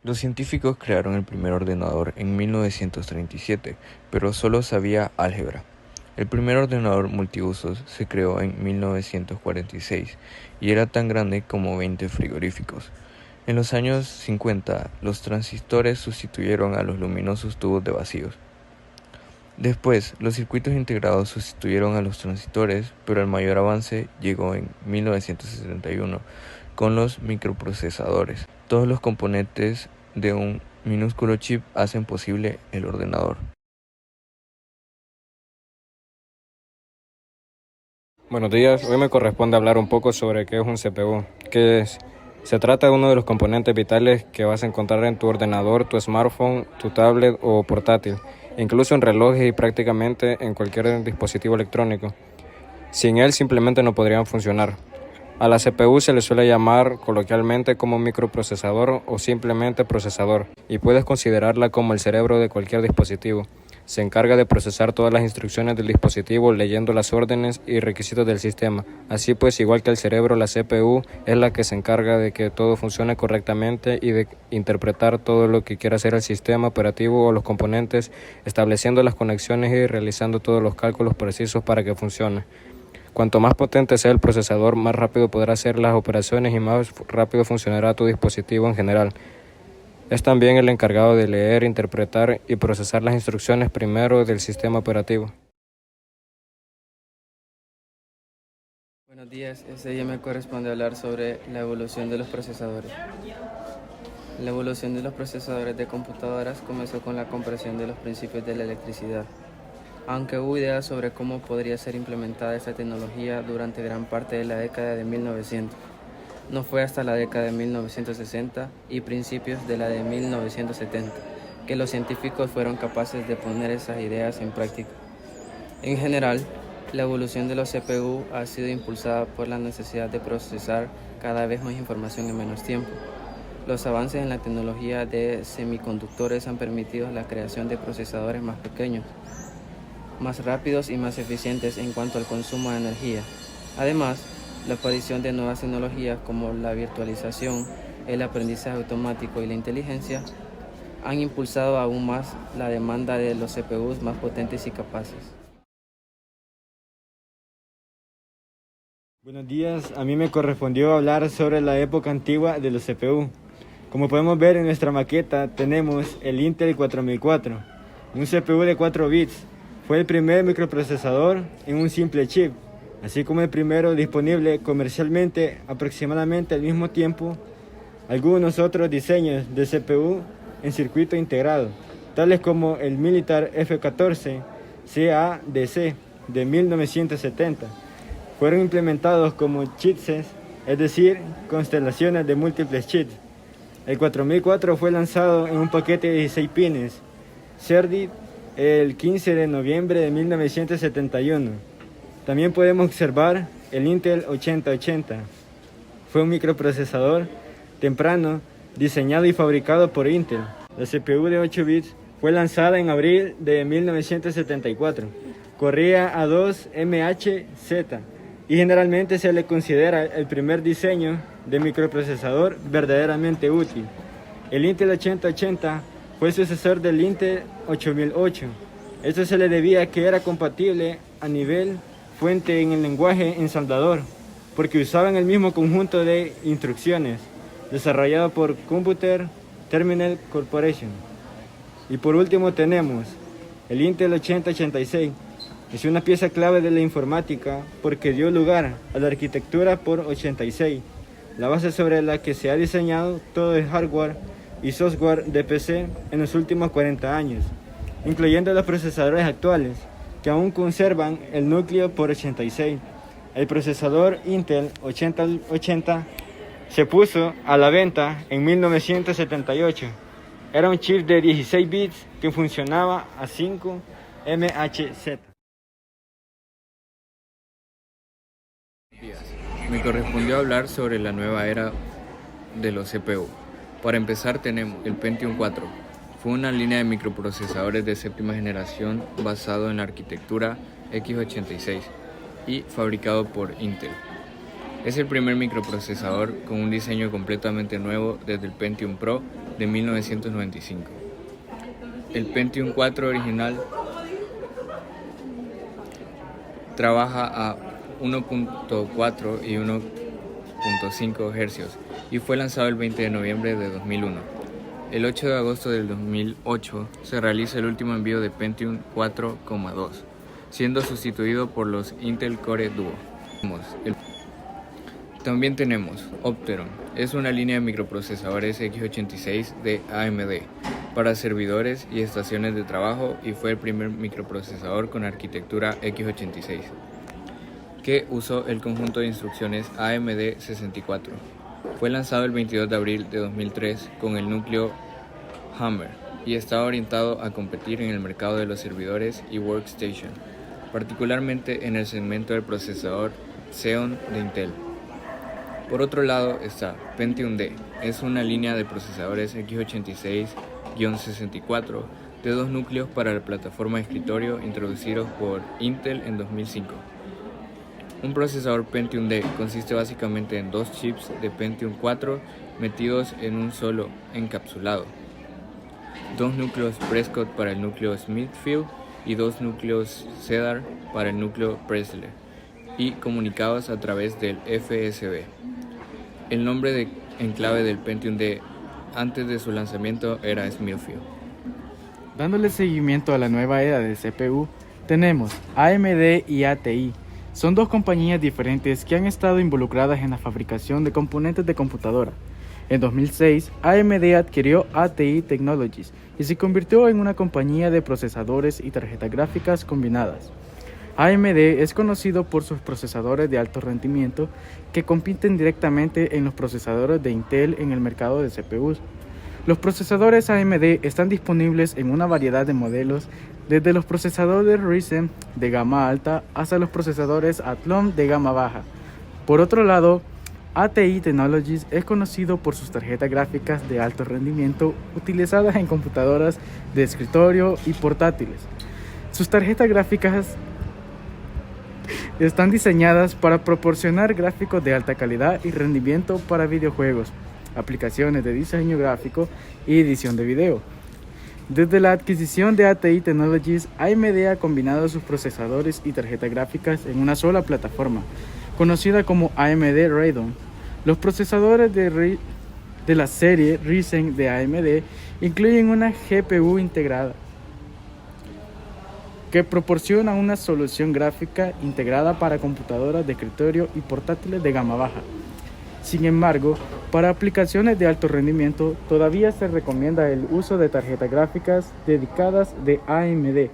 Los científicos crearon el primer ordenador en 1937, pero solo sabía álgebra. El primer ordenador multiusos se creó en 1946 y era tan grande como 20 frigoríficos. En los años 50, los transistores sustituyeron a los luminosos tubos de vacíos. Después, los circuitos integrados sustituyeron a los transistores, pero el mayor avance llegó en 1971 con los microprocesadores. Todos los componentes de un minúsculo chip hacen posible el ordenador. Buenos días, hoy me corresponde hablar un poco sobre qué es un CPU. ¿Qué es? Se trata de uno de los componentes vitales que vas a encontrar en tu ordenador, tu smartphone, tu tablet o portátil, incluso en relojes y prácticamente en cualquier dispositivo electrónico. Sin él simplemente no podrían funcionar. A la CPU se le suele llamar coloquialmente como microprocesador o simplemente procesador, y puedes considerarla como el cerebro de cualquier dispositivo. Se encarga de procesar todas las instrucciones del dispositivo leyendo las órdenes y requisitos del sistema. Así pues, igual que el cerebro, la CPU es la que se encarga de que todo funcione correctamente y de interpretar todo lo que quiera hacer el sistema operativo o los componentes, estableciendo las conexiones y realizando todos los cálculos precisos para que funcione. Cuanto más potente sea el procesador, más rápido podrá hacer las operaciones y más rápido funcionará tu dispositivo en general. Es también el encargado de leer, interpretar y procesar las instrucciones primero del sistema operativo. Buenos días, este día me corresponde hablar sobre la evolución de los procesadores. La evolución de los procesadores de computadoras comenzó con la comprensión de los principios de la electricidad, aunque hubo ideas sobre cómo podría ser implementada esta tecnología durante gran parte de la década de 1900. No fue hasta la década de 1960 y principios de la de 1970 que los científicos fueron capaces de poner esas ideas en práctica. En general, la evolución de los CPU ha sido impulsada por la necesidad de procesar cada vez más información en menos tiempo. Los avances en la tecnología de semiconductores han permitido la creación de procesadores más pequeños, más rápidos y más eficientes en cuanto al consumo de energía. Además, la aparición de nuevas tecnologías como la virtualización, el aprendizaje automático y la inteligencia han impulsado aún más la demanda de los CPUs más potentes y capaces. Buenos días, a mí me correspondió hablar sobre la época antigua de los CPU. Como podemos ver en nuestra maqueta, tenemos el Intel 4004, un CPU de 4 bits. Fue el primer microprocesador en un simple chip, así como el primero disponible comercialmente aproximadamente al mismo tiempo algunos otros diseños de CPU en circuito integrado, tales como el Militar F-14 CADC de 1970. Fueron implementados como chipsets, es decir, constelaciones de múltiples chips. El 4004 fue lanzado en un paquete de 16 pines, SERDIT, el 15 de noviembre de 1971. También podemos observar el Intel 8080. Fue un microprocesador temprano diseñado y fabricado por Intel. La CPU de 8 bits fue lanzada en abril de 1974. Corría a 2 MHz y generalmente se le considera el primer diseño de microprocesador verdaderamente útil. El Intel 8080 fue el sucesor del Intel 8008. Esto se le debía a que era compatible a nivel fuente en el lenguaje ensamblador, porque usaban el mismo conjunto de instrucciones desarrollado por Computer Terminal Corporation. Y por último tenemos el Intel 8086. Es una pieza clave de la informática porque dio lugar a la arquitectura por 86, la base sobre la que se ha diseñado todo el hardware y software de PC en los últimos 40 años, incluyendo los procesadores actuales, que aún conservan el núcleo por 86. El procesador Intel 8080 se puso a la venta en 1978. Era un chip de 16 bits que funcionaba a 5 MHz. Me correspondió hablar sobre la nueva era de los CPU. Para empezar tenemos el Pentium 4. Fue una línea de microprocesadores de séptima generación basado en la arquitectura x86 y fabricado por Intel. Es el primer microprocesador con un diseño completamente nuevo desde el Pentium Pro de 1995. El Pentium 4 original trabaja a 1.4 y 1.5 Hz y fue lanzado el 20 de noviembre de 2001. El 8 de agosto del 2008 se realiza el último envío de Pentium 4,2, siendo sustituido por los Intel Core Duo. También tenemos Opteron, es una línea de microprocesadores x86 de AMD para servidores y estaciones de trabajo y fue el primer microprocesador con arquitectura x86 que usó el conjunto de instrucciones AMD 64. Fue lanzado el 22 de abril de 2003 con el núcleo Hammer y estaba orientado a competir en el mercado de los servidores y workstation, particularmente en el segmento del procesador Xeon de Intel. Por otro lado está Pentium D, es una línea de procesadores x86-64 de 2 núcleos para la plataforma de escritorio introducidos por Intel en 2005. Un procesador Pentium D consiste básicamente en 2 chips de Pentium 4 metidos en un solo encapsulado, 2 núcleos Prescott para el núcleo Smithfield y 2 núcleos Cedar para el núcleo Presley, y comunicados a través del FSB. El nombre de enclave del Pentium D antes de su lanzamiento era Smithfield. Dándole seguimiento a la nueva era del CPU, tenemos AMD y ATI. Son 2 compañías diferentes que han estado involucradas en la fabricación de componentes de computadora. En 2006, AMD adquirió ATI Technologies y se convirtió en una compañía de procesadores y tarjetas gráficas combinadas. AMD es conocido por sus procesadores de alto rendimiento que compiten directamente en los procesadores de Intel en el mercado de CPUs. Los procesadores AMD están disponibles en una variedad de modelos, desde los procesadores Ryzen de gama alta hasta los procesadores Athlon de gama baja. Por otro lado, ATI Technologies es conocido por sus tarjetas gráficas de alto rendimiento utilizadas en computadoras de escritorio y portátiles. Sus tarjetas gráficas están diseñadas para proporcionar gráficos de alta calidad y rendimiento para videojuegos, aplicaciones de diseño gráfico y edición de video. Desde la adquisición de ATI Technologies, AMD ha combinado sus procesadores y tarjetas gráficas en una sola plataforma, conocida como AMD Radeon. Los procesadores de la serie Ryzen de AMD incluyen una GPU integrada, que proporciona una solución gráfica integrada para computadoras de escritorio y portátiles de gama baja. Sin embargo, para aplicaciones de alto rendimiento, todavía se recomienda el uso de tarjetas gráficas dedicadas de AMD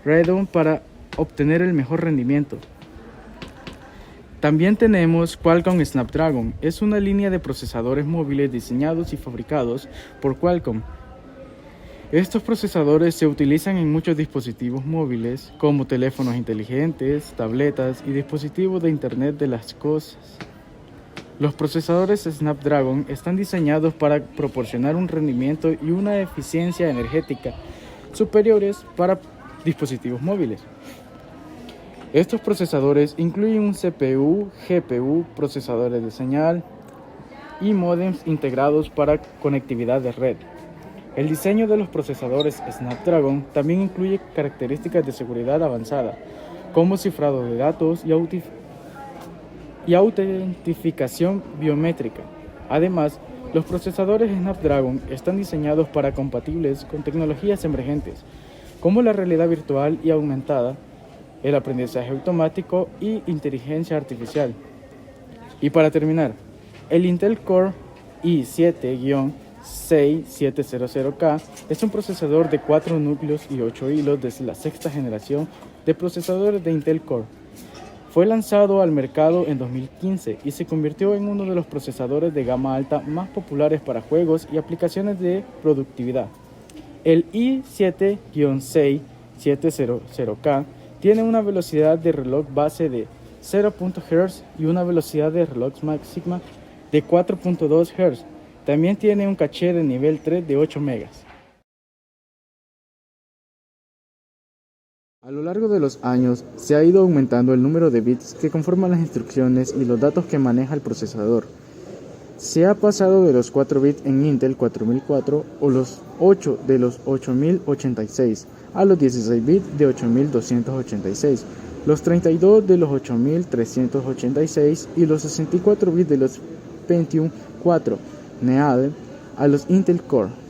Radeon para obtener el mejor rendimiento. También tenemos Qualcomm Snapdragon, es una línea de procesadores móviles diseñados y fabricados por Qualcomm. Estos procesadores se utilizan en muchos dispositivos móviles, como teléfonos inteligentes, tabletas y dispositivos de Internet de las Cosas. Los procesadores Snapdragon están diseñados para proporcionar un rendimiento y una eficiencia energética superiores para dispositivos móviles. Estos procesadores incluyen un CPU, GPU, procesadores de señal y módems integrados para conectividad de red. El diseño de los procesadores Snapdragon también incluye características de seguridad avanzada, como cifrado de datos y autentificación biométrica. Además, los procesadores Snapdragon están diseñados para compatibles con tecnologías emergentes, como la realidad virtual y aumentada, el aprendizaje automático y inteligencia artificial. Y para terminar, el Intel Core i7-6700K es un procesador de 4 núcleos y 8 hilos desde la sexta generación de procesadores de Intel Core. Fue lanzado al mercado en 2015 y se convirtió en uno de los procesadores de gama alta más populares para juegos y aplicaciones de productividad. El i7-6700K tiene una velocidad de reloj base de 0.0 Hz y una velocidad de reloj máxima de 4.2 Hz. También tiene un caché de nivel 3 de 8 MB. A lo largo de los años se ha ido aumentando el número de bits que conforman las instrucciones y los datos que maneja el procesador. Se ha pasado de los 4 bits en Intel 4004 o los 8 de los 8086 a los 16 bits de 8286, los 32 de los 8386 y los 64 bits de los Pentium 4 Needle a los Intel Core.